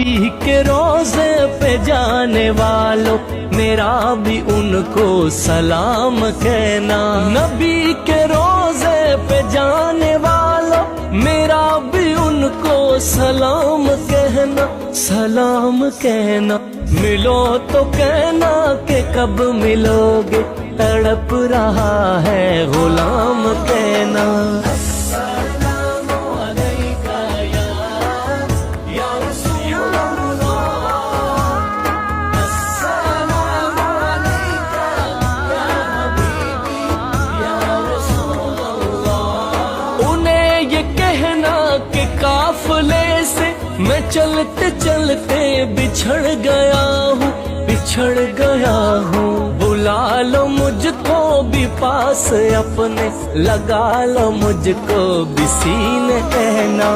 नबी के रोजे पे जाने वालों मेरा भी उनको सलाम कहना। नबी के रोजे पे जाने वालों मेरा भी उनको सलाम कहना, सलाम कहना। मिलो तो कहना कि कब मिलोगे, तड़प रहा है गुलाम कहना। काफिले से मैं चलते चलते बिछड़ गया हूँ, बिछड़ गया हूँ। बुला लो मुझको भी पास अपने, लगा लो मुझको भी सीने कहना।